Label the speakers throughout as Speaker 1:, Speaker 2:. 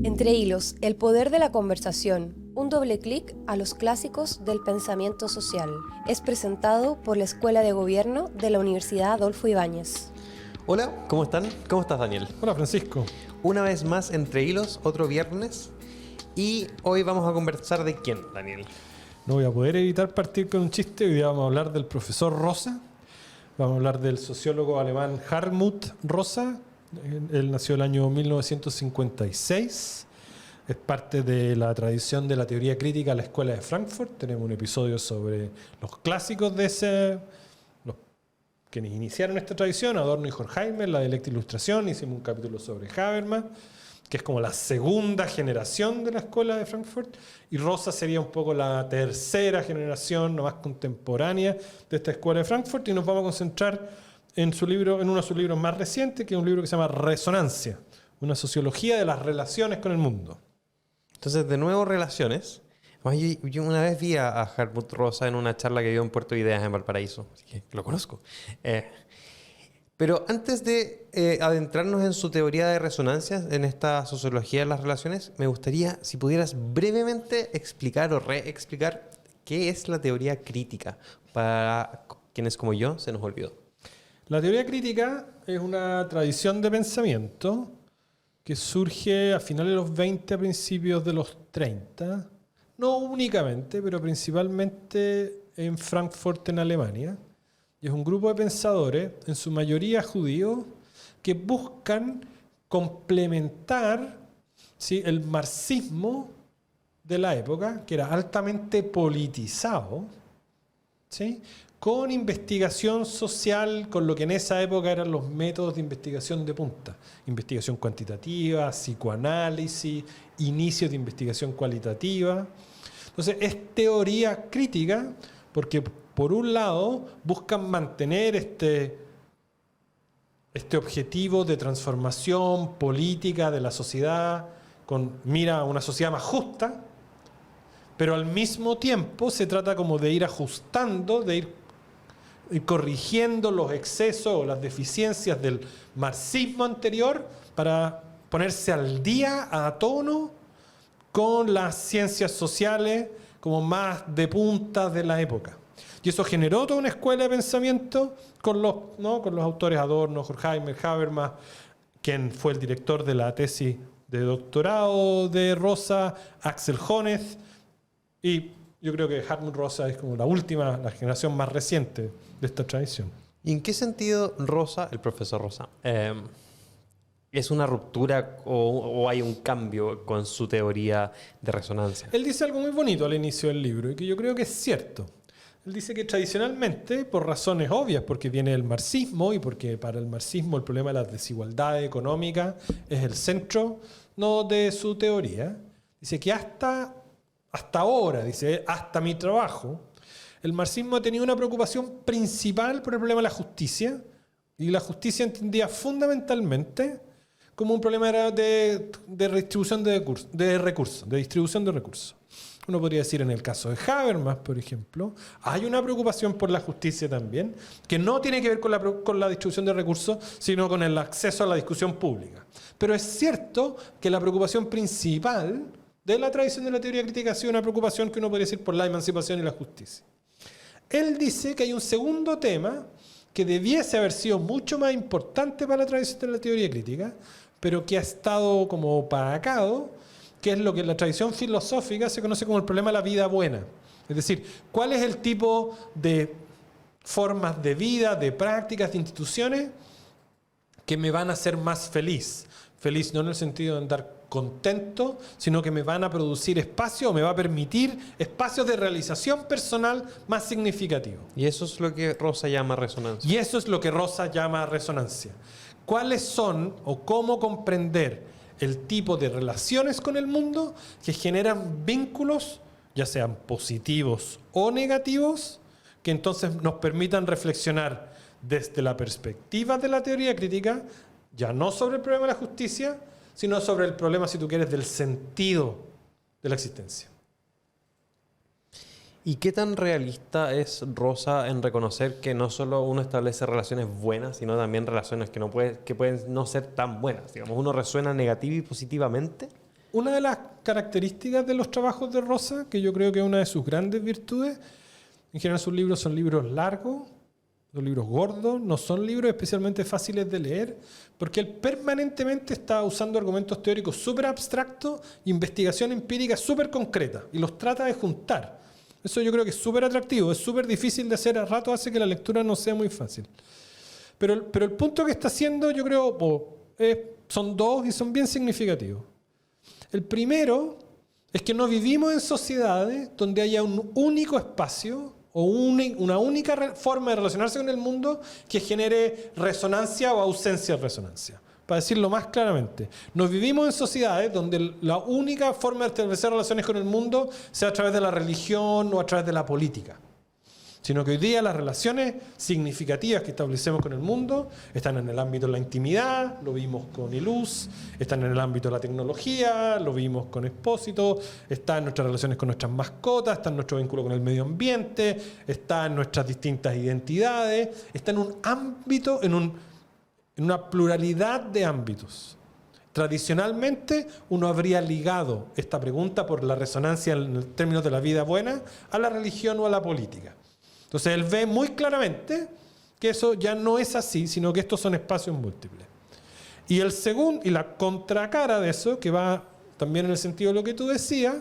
Speaker 1: Entre hilos, el poder de la conversación, un doble clic a los clásicos del pensamiento social. Es presentado por la Escuela de Gobierno de la Universidad Adolfo Ibáñez.
Speaker 2: Hola, ¿cómo están? ¿Cómo estás, Daniel?
Speaker 3: Hola, Francisco.
Speaker 2: Una vez más, Entre hilos, otro viernes. Y hoy vamos a conversar de quién, Daniel.
Speaker 3: No voy a poder evitar partir con un chiste. Hoy día vamos a hablar del profesor Rosa. Vamos a hablar del sociólogo alemán Hartmut Rosa. Él nació el año 1956. Es parte de la tradición de la teoría crítica a la Escuela de Frankfurt. Tenemos un episodio sobre los clásicos de los quienes iniciaron esta tradición, Adorno y Horkheimer, la dialéctica ilustración. Hicimos un capítulo sobre Habermas, que es como la segunda generación de la Escuela de Frankfurt, y Rosa sería un poco la tercera generación, no más contemporánea, de esta Escuela de Frankfurt, y nos vamos a concentrar en su libro, en uno de sus libros más recientes, que es un libro que se llama Resonancia, una sociología de las relaciones con el mundo.
Speaker 2: Entonces, de nuevo, relaciones. Yo una vez vi a Hartmut Rosa en una charla que dio en Puerto Ideas en Valparaíso, así que lo conozco. Pero antes de adentrarnos en su teoría de resonancias, en esta sociología de las relaciones, me gustaría, si pudieras brevemente explicar o reexplicar qué es la teoría crítica, para quienes como yo se nos olvidó.
Speaker 3: La teoría crítica es una tradición de pensamiento que surge a finales de los 20, a principios de los 30, no únicamente, pero principalmente en Frankfurt, en Alemania. Y es un grupo de pensadores, en su mayoría judíos, que buscan complementar, ¿sí?, el marxismo de la época, que era altamente politizado, ¿sí?, con investigación social, con lo que en esa época eran los métodos de investigación de punta. Investigación cuantitativa, psicoanálisis, inicios de investigación cualitativa. Entonces, es teoría crítica porque, por un lado, buscan mantener este objetivo de transformación política de la sociedad con mira a una sociedad más justa, pero al mismo tiempo se trata como de ir ajustando, de ir corrigiendo los excesos o las deficiencias del marxismo anterior para ponerse al día, a tono, con las ciencias sociales como más de punta de la época. Y eso generó toda una escuela de pensamiento con los autores Adorno, Horkheimer, Habermas, quien fue el director de la tesis de doctorado de Rosa, Axel Honneth, y yo creo que Hartmut Rosa es como la generación más reciente de esta tradición.
Speaker 2: ¿Y en qué sentido Rosa, el profesor Rosa, es una ruptura o hay un cambio con su teoría de resonancia?
Speaker 3: Él dice algo muy bonito al inicio del libro y que yo creo que es cierto. Él dice que tradicionalmente, por razones obvias, porque viene del marxismo y porque para el marxismo el problema de las desigualdades económicas es el centro de su teoría, dice que hasta ahora, dice, hasta mi trabajo, el marxismo ha tenido una preocupación principal por el problema de la justicia, y la justicia entendía fundamentalmente como un problema de redistribución de recursos, de distribución de recursos. Uno podría decir en el caso de Habermas, por ejemplo, hay una preocupación por la justicia también, que no tiene que ver con la distribución de recursos, sino con el acceso a la discusión pública. Pero es cierto que la preocupación principal de la tradición de la teoría crítica ha sido una preocupación que uno podría decir por la emancipación y la justicia. Él dice que hay un segundo tema que debiese haber sido mucho más importante para la tradición de la teoría crítica, pero que ha estado como opacado, que es lo que en la tradición filosófica se conoce como el problema de la vida buena. Es decir, ¿cuál es el tipo de formas de vida, de prácticas, de instituciones que me van a hacer más feliz? Feliz no en el sentido de andar contento, sino que me van a producir espacio o me va a permitir espacios de realización personal más significativos.
Speaker 2: Y eso es lo que Rosa llama resonancia.
Speaker 3: Y eso es lo que Rosa llama resonancia. ¿Cuáles son o cómo comprender el tipo de relaciones con el mundo que generan vínculos, ya sean positivos o negativos, que entonces nos permitan reflexionar desde la perspectiva de la teoría crítica, ya no sobre el problema de la justicia, sino sobre el problema, si tú quieres, del sentido de la existencia?
Speaker 2: ¿Y qué tan realista es Rosa en reconocer que no solo uno establece relaciones buenas, sino también relaciones que pueden no ser tan buenas? Digamos, uno resuena negativa y positivamente
Speaker 3: una de las características de los trabajos de Rosa, que yo creo que es una de sus grandes virtudes, en general sus libros son libros largos, son libros gordos, no son libros especialmente fáciles de leer, porque él permanentemente está usando argumentos teóricos súper abstractos e investigación empírica súper concreta, y los trata de juntar. Eso yo creo que es súper atractivo, es súper difícil de hacer, a rato hace que la lectura no sea muy fácil. Pero el punto que está haciendo, yo creo, son dos y son bien significativos. El primero es que no vivimos en sociedades donde haya un único espacio o una única forma de relacionarse con el mundo que genere resonancia o ausencia de resonancia. Para decirlo más claramente, no vivimos en sociedades donde la única forma de establecer relaciones con el mundo sea a través de la religión o a través de la política. Sino que hoy día las relaciones significativas que establecemos con el mundo están en el ámbito de la intimidad, lo vimos con Iluz, están en el ámbito de la tecnología, lo vimos con Expósito, está en nuestras relaciones con nuestras mascotas, está en nuestro vínculo con el medio ambiente, está en nuestras distintas identidades, está en un ámbito, en una pluralidad de ámbitos. Tradicionalmente uno habría ligado esta pregunta por la resonancia en términos de la vida buena a la religión o a la política. Entonces él ve muy claramente que eso ya no es así, sino que estos son espacios múltiples. Y la contracara de eso, que va también en el sentido de lo que tú decías,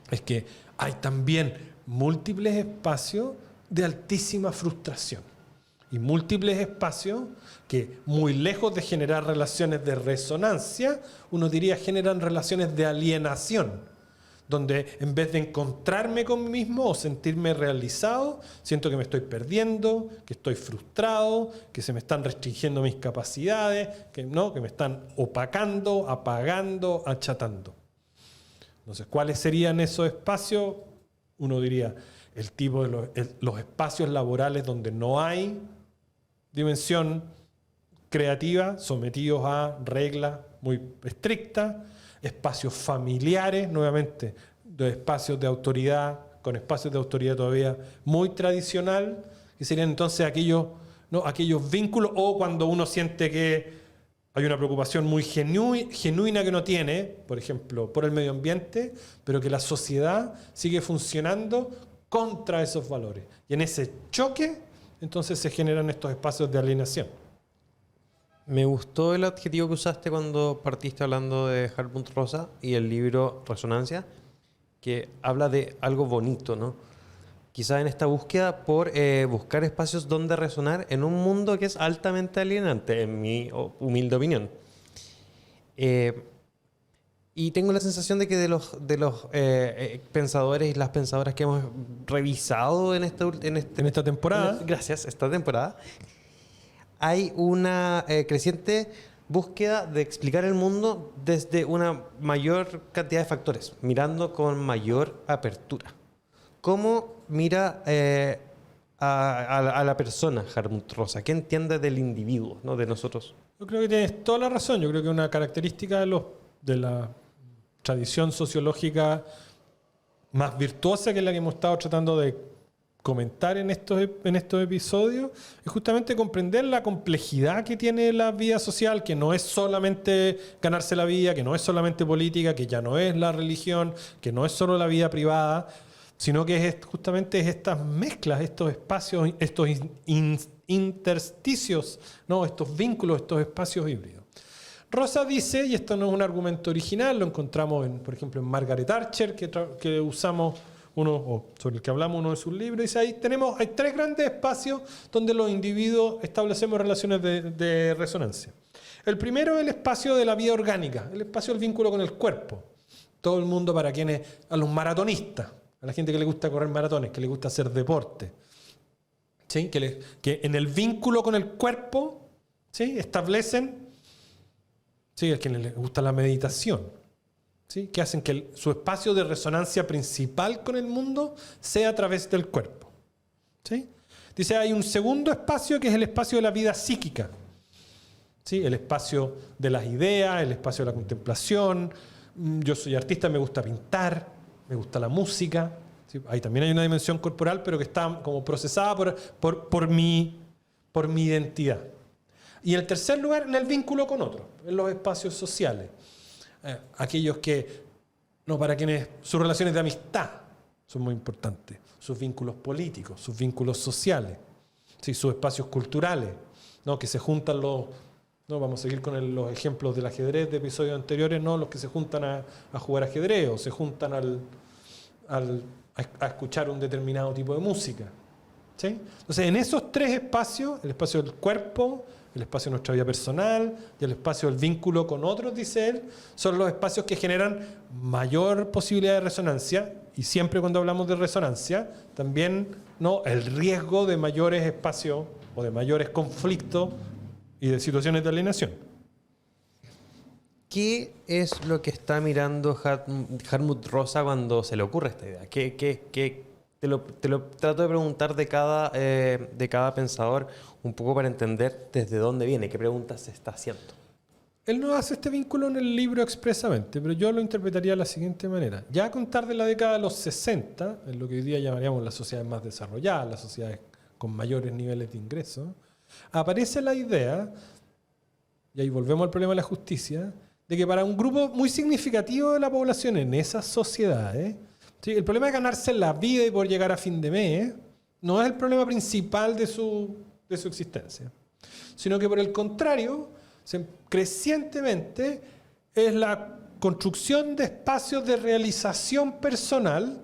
Speaker 3: es que hay también múltiples espacios de altísima frustración. Y múltiples espacios que, muy lejos de generar relaciones de resonancia, uno diría generan relaciones de alienación, donde en vez de encontrarme conmigo mismo o sentirme realizado, siento que me estoy perdiendo, que estoy frustrado, que se me están restringiendo mis capacidades, que me están opacando, apagando, achatando. Entonces, ¿cuáles serían esos espacios? Uno diría el tipo de los espacios laborales donde no hay dimensión creativa, sometidos a reglas muy estrictas, espacios familiares, nuevamente, de espacios de autoridad, con espacios de autoridad todavía muy tradicional, que serían entonces aquellos vínculos, o cuando uno siente que hay una preocupación muy genuina que uno tiene, por ejemplo, por el medio ambiente, pero que la sociedad sigue funcionando contra esos valores. Y en ese choque, entonces se generan estos espacios de alienación.
Speaker 2: Me gustó el adjetivo que usaste cuando partiste hablando de Hartmut Rosa y el libro Resonancia, que habla de algo bonito, ¿no? Quizás en esta búsqueda por buscar espacios donde resonar en un mundo que es altamente alienante, en mi humilde opinión. Y tengo la sensación de que de los pensadores y las pensadoras que hemos revisado en esta temporada, esta temporada, hay una creciente búsqueda de explicar el mundo desde una mayor cantidad de factores, mirando con mayor apertura. ¿Cómo mira a la persona Hartmut Rosa? ¿Qué entiende del individuo, ¿no? De nosotros?
Speaker 3: Yo creo que tienes toda la razón. Yo creo que una característica de la tradición sociológica más virtuosa, que es la que hemos estado tratando de comentar en estos episodios, es justamente comprender la complejidad que tiene la vida social, que no es solamente ganarse la vida, que no es solamente política, que ya no es la religión, que no es solo la vida privada, sino que es justamente estas mezclas, estos espacios, estos intersticios, ¿no? Estos vínculos, estos espacios híbridos. Rosa dice, y esto no es un argumento original, lo encontramos, por ejemplo, en Margaret Archer, que usamos sobre el que hablamos uno de sus libros, dice hay tres grandes espacios donde los individuos establecemos relaciones de resonancia. El primero es el espacio de la vida orgánica, el espacio del vínculo con el cuerpo. Todo el mundo, a los maratonistas, a la gente que le gusta correr maratones, que le gusta hacer deporte, ¿sí? Que en el vínculo con el cuerpo, ¿sí? Establecen, ¿sí? A quienes les gusta la meditación, ¿sí? Que hacen que su espacio de resonancia principal con el mundo sea a través del cuerpo, ¿sí? Dice, hay un segundo espacio que es el espacio de la vida psíquica, ¿sí? El espacio de las ideas, el espacio de la contemplación. Yo soy artista, me gusta pintar, me gusta la música, ¿sí? Ahí también hay una dimensión corporal, pero que está como procesada por mi identidad. Y en el tercer lugar, en el vínculo con otros, en los espacios sociales. aquellos que, no, para quienes sus relaciones de amistad son muy importantes, sus vínculos políticos, sus vínculos sociales, ¿sí? Sus espacios culturales, ¿no? Que se juntan los, no vamos a seguir con los ejemplos del ajedrez de episodios anteriores, no, los que se juntan a jugar ajedrez o se juntan a escuchar un determinado tipo de música, ¿sí? Entonces, en esos tres espacios, el espacio del cuerpo, el espacio de nuestra vida personal y el espacio del vínculo con otros, dice él, son los espacios que generan mayor posibilidad de resonancia, y siempre cuando hablamos de resonancia, también, ¿no?, el riesgo de mayores espacios o de mayores conflictos y de situaciones de alienación.
Speaker 2: ¿Qué es lo que está mirando Hartmut Rosa cuando se le ocurre esta idea? Te lo trato de preguntar de cada pensador un poco para entender desde dónde viene, qué preguntas se está haciendo.
Speaker 3: Él no hace este vínculo en el libro expresamente, pero yo lo interpretaría de la siguiente manera. Ya a contar de la década de los 60, en lo que hoy día llamaríamos las sociedades más desarrolladas, las sociedades con mayores niveles de ingresos, aparece la idea, y ahí volvemos al problema de la justicia, de que para un grupo muy significativo de la población en esas sociedades, ¿sí?, el problema de ganarse la vida y poder llegar a fin de mes no es el problema principal de su existencia, sino que por el contrario, crecientemente es la construcción de espacios de realización personal,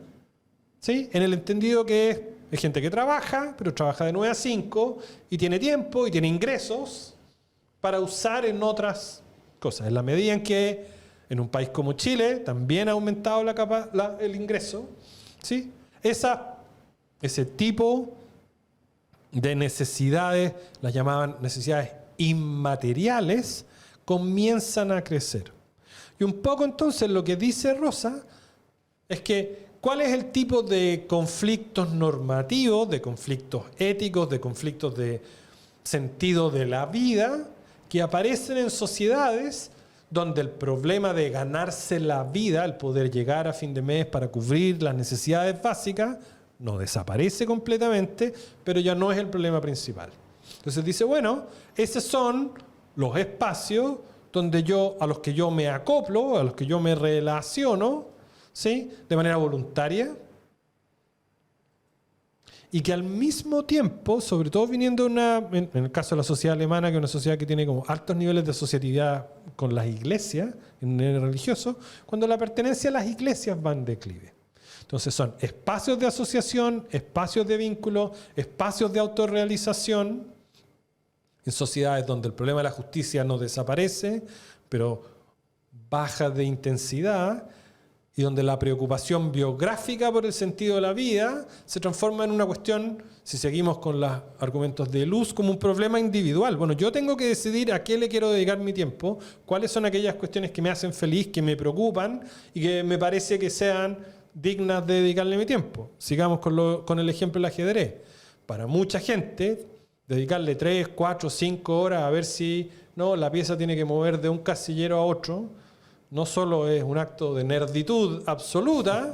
Speaker 3: ¿sí?, en el entendido que es gente que trabaja, pero trabaja de 9 a 5 y tiene tiempo y tiene ingresos para usar en otras cosas. En la medida en que en un país como Chile también ha aumentado el ingreso, ¿sí?, ese tipo de necesidades, las llamaban necesidades inmateriales, comienzan a crecer. Y un poco entonces lo que dice Rosa es que ¿cuál es el tipo de conflictos normativos, de conflictos éticos, de conflictos de sentido de la vida que aparecen en sociedades donde el problema de ganarse la vida, el poder llegar a fin de mes para cubrir las necesidades básicas, no desaparece completamente, pero ya no es el problema principal? Entonces dice, bueno, esos son los espacios a los que yo me acoplo, a los que yo me relaciono, ¿sí?, de manera voluntaria, y que al mismo tiempo, sobre todo viniendo en el caso de la sociedad alemana, que es una sociedad que tiene como altos niveles de asociatividad con las iglesias, en el religioso, cuando la pertenencia a las iglesias va en declive. Entonces son espacios de asociación, espacios de vínculo, espacios de autorrealización, en sociedades donde el problema de la justicia no desaparece, pero baja de intensidad, y donde la preocupación biográfica por el sentido de la vida se transforma en una cuestión, si seguimos con los argumentos de Luz, como un problema individual. Bueno, yo tengo que decidir a qué le quiero dedicar mi tiempo, cuáles son aquellas cuestiones que me hacen feliz, que me preocupan y que me parece que sean dignas de dedicarle mi tiempo. Sigamos con el ejemplo del ajedrez. Para mucha gente, dedicarle 3, 4, 5 horas a ver si la pieza tiene que mover de un casillero a otro, no solo es un acto de nerditud absoluta,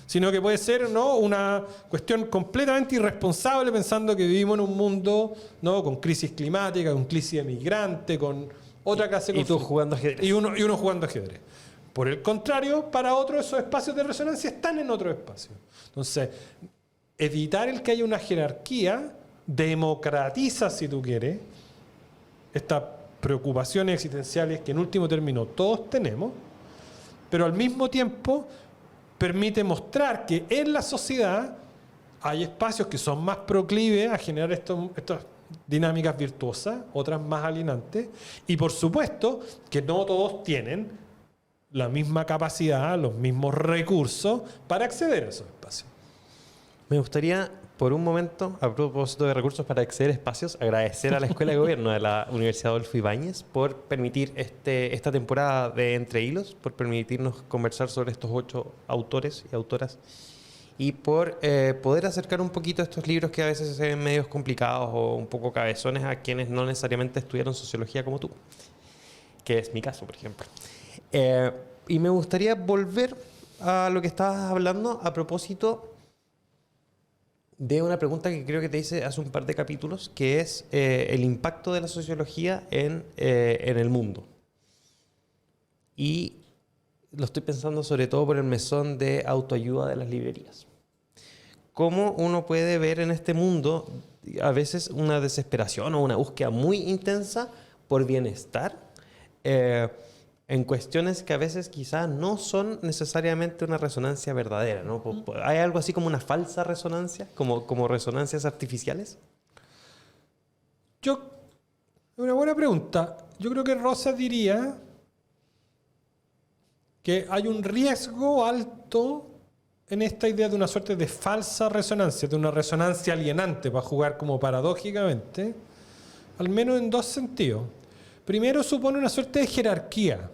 Speaker 3: sino que puede ser, ¿no?, una cuestión completamente irresponsable, pensando que vivimos en un mundo, ¿no?, con crisis climática, con crisis de migrante, con otra clase de
Speaker 2: conflictos. Y tú jugando ajedrez.
Speaker 3: Y uno jugando ajedrez. Por el contrario, para otros esos espacios de resonancia están en otro espacio. Entonces, evitar el que haya una jerarquía democratiza, si tú quieres, estas preocupaciones existenciales que en último término todos tenemos, pero al mismo tiempo permite mostrar que en la sociedad hay espacios que son más proclives a generar estas dinámicas virtuosas, otras más alienantes, y por supuesto que no todos tienen la misma capacidad, los mismos recursos para acceder a esos espacios.
Speaker 2: Me gustaría, por un momento, a propósito de recursos para acceder a espacios, agradecer a la Escuela de Gobierno de la Universidad Adolfo Ibáñez por permitir esta temporada de Entre Hilos, por permitirnos conversar sobre estos 8 autores y autoras, y por poder acercar un poquito estos libros que a veces se ven medios complicados o un poco cabezones a quienes no necesariamente estudiaron sociología como tú, que es mi caso, por ejemplo. Y me gustaría volver a lo que estabas hablando a propósito de una pregunta que creo que te hice hace un par de capítulos, que es el impacto de la sociología en el mundo. Y lo estoy pensando sobre todo por el mesón de autoayuda de las librerías. Cómo uno puede ver en este mundo a veces una desesperación o una búsqueda muy intensa por bienestar en cuestiones que a veces quizás no son necesariamente una resonancia verdadera, ¿no? ¿Hay algo así como una falsa resonancia, como resonancias artificiales?
Speaker 3: Una buena pregunta. Yo creo que Rosa diría que hay un riesgo alto en esta idea de una suerte de falsa resonancia, de una resonancia alienante, para jugar como paradójicamente, al menos en dos sentidos. Primero, supone una suerte de jerarquía,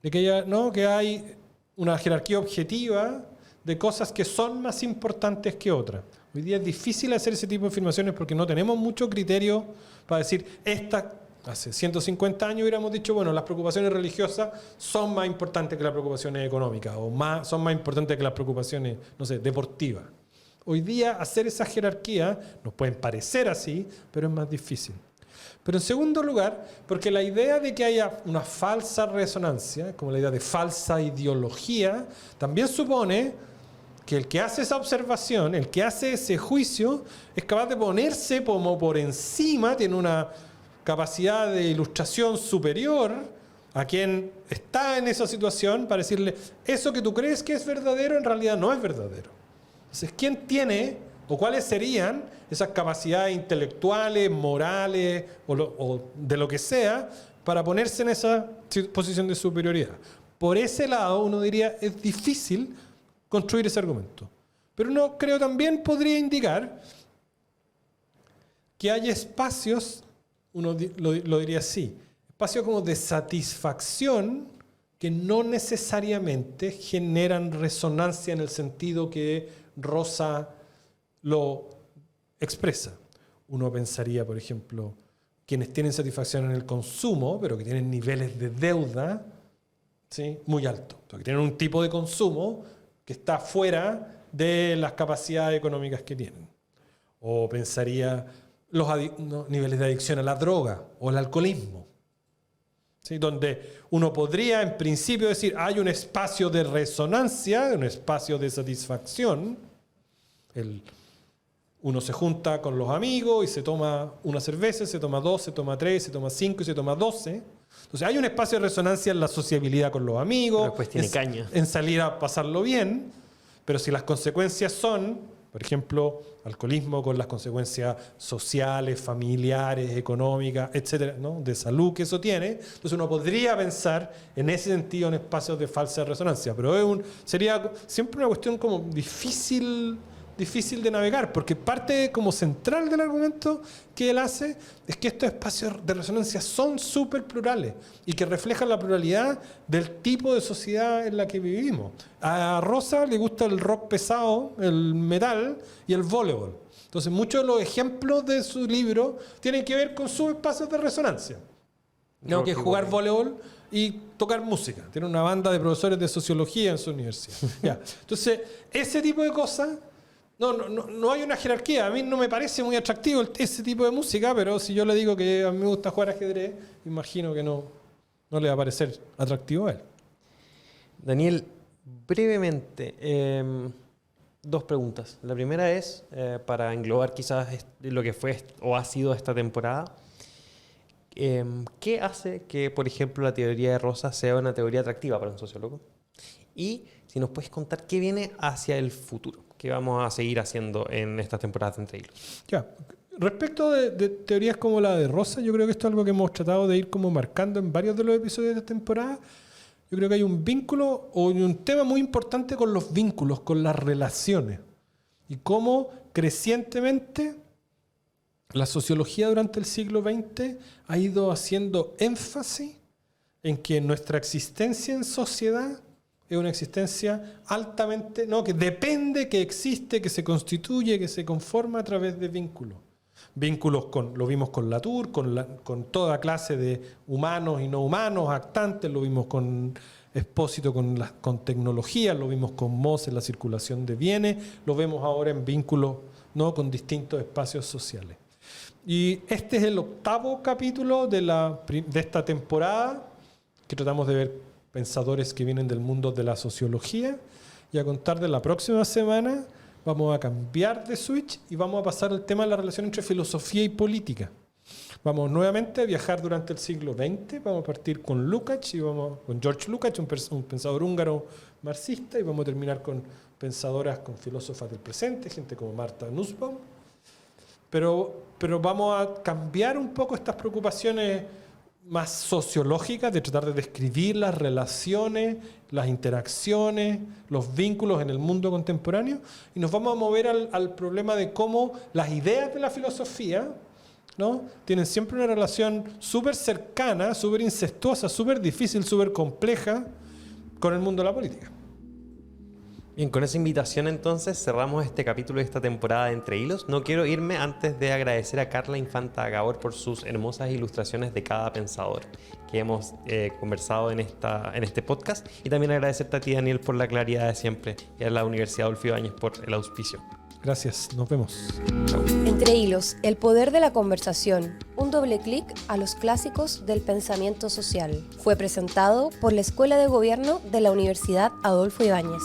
Speaker 3: de que hay una jerarquía objetiva de cosas que son más importantes que otras. Hoy día es difícil hacer ese tipo de afirmaciones porque no tenemos mucho criterio para decir, hace 150 años hubiéramos dicho, bueno, las preocupaciones religiosas son más importantes que las preocupaciones económicas o son más importantes que las preocupaciones, no sé, deportivas. Hoy día hacer esa jerarquía nos pueden parecer así, pero es más difícil. Pero en segundo lugar, porque la idea de que haya una falsa resonancia, como la idea de falsa ideología, también supone que el que hace esa observación, el que hace ese juicio, es capaz de ponerse como por encima, tiene una capacidad de ilustración superior a quien está en esa situación para decirle, eso que tú crees que es verdadero en realidad no es verdadero. Entonces, ¿quién tiene o cuáles serían esas capacidades intelectuales, morales o de lo que sea para ponerse en esa posición de superioridad? Por ese lado, uno diría, es difícil construir ese argumento. Pero uno creo también podría indicar que hay espacios, uno lo diría así, espacios como de satisfacción que no necesariamente generan resonancia en el sentido que Rosa lo expresa. Uno pensaría, por ejemplo, quienes tienen satisfacción en el consumo, pero que tienen niveles de deuda, ¿sí?, muy altos, que tienen un tipo de consumo que está fuera de las capacidades económicas que tienen. O pensaría los niveles de adicción a la droga o al alcoholismo, ¿sí?, donde uno podría en principio decir hay un espacio de resonancia, un espacio de satisfacción. Uno se junta con los amigos y se toma una cerveza, se toma dos, se toma tres, se toma cinco y se toma 12. Entonces hay un espacio de resonancia en la sociabilidad con los amigos,
Speaker 2: después tiene caña,
Speaker 3: en salir a pasarlo bien, pero si las consecuencias son, por ejemplo, alcoholismo con las consecuencias sociales, familiares, económicas, etcétera, ¿no?, de salud que eso tiene, entonces uno podría pensar en ese sentido en espacios de falsa resonancia, pero sería siempre una cuestión como difícil de navegar, porque parte como central del argumento que él hace es que estos espacios de resonancia son súper plurales y que reflejan la pluralidad del tipo de sociedad en la que vivimos. A Rosa le gusta el rock pesado, el metal y el voleibol. Entonces muchos de los ejemplos de su libro tienen que ver con sus espacios de resonancia. No, que es jugar voleibol y tocar música. Tiene una banda de profesores de sociología en su universidad. Ya. Entonces, ese tipo de cosas. No hay una jerarquía. A mí no me parece muy atractivo ese tipo de música, pero si yo le digo que a mí me gusta jugar ajedrez, imagino que no le va a parecer atractivo a él.
Speaker 2: Daniel, brevemente, dos preguntas. La primera es, para englobar quizás lo que fue o ha sido esta temporada, ¿qué hace que, por ejemplo, la teoría de Rosa sea una teoría atractiva para un sociólogo? Y si nos puedes contar qué viene hacia el futuro, qué vamos a seguir haciendo en estas temporadas de Entre Hilos.
Speaker 3: Ya, respecto de teorías como la de Rosa, yo creo que esto es algo que hemos tratado de ir como marcando en varios de los episodios de esta temporada. Yo creo que hay un vínculo o un tema muy importante con los vínculos, con las relaciones. Y cómo crecientemente la sociología durante el siglo XX ha ido haciendo énfasis en que nuestra existencia en sociedad es una existencia altamente, que depende, que existe, que se constituye, que se conforma a través de vínculos. Vínculos lo vimos con Latour, con toda clase de humanos y no humanos, actantes, lo vimos con Espósito con tecnología, lo vimos con Moss en la circulación de bienes, lo vemos ahora en vínculos, con distintos espacios sociales. Y este es el 8º capítulo de esta temporada, que tratamos de ver pensadores que vienen del mundo de la sociología. Y a contar de la próxima semana vamos a cambiar de switch y vamos a pasar al tema de la relación entre filosofía y política. Vamos nuevamente a viajar durante el siglo XX. Vamos a partir con Lukács y con George Lukács, un pensador húngaro marxista, y vamos a terminar con pensadoras, con filósofas del presente, gente como Martha Nussbaum. Pero vamos a cambiar un poco estas preocupaciones más sociológicas de tratar de describir las relaciones, las interacciones, los vínculos en el mundo contemporáneo, y nos vamos a mover al problema de cómo las ideas de la filosofía, ¿no?, tienen siempre una relación súper cercana, súper incestuosa, súper difícil, súper compleja con el mundo de la política.
Speaker 2: Bien, con esa invitación entonces cerramos este capítulo de esta temporada de Entre Hilos. No quiero irme antes de agradecer a Carla Infanta Gabor por sus hermosas ilustraciones de cada pensador que hemos conversado en este podcast, y también agradecerte a ti, Daniel, por la claridad de siempre, y a la Universidad Adolfo Ibáñez por el auspicio.
Speaker 3: Gracias, nos vemos.
Speaker 2: Chao.
Speaker 1: Entre Hilos, el poder de la conversación. Un doble clic a los clásicos del pensamiento social. Fue presentado por la Escuela de Gobierno de la Universidad Adolfo Ibáñez.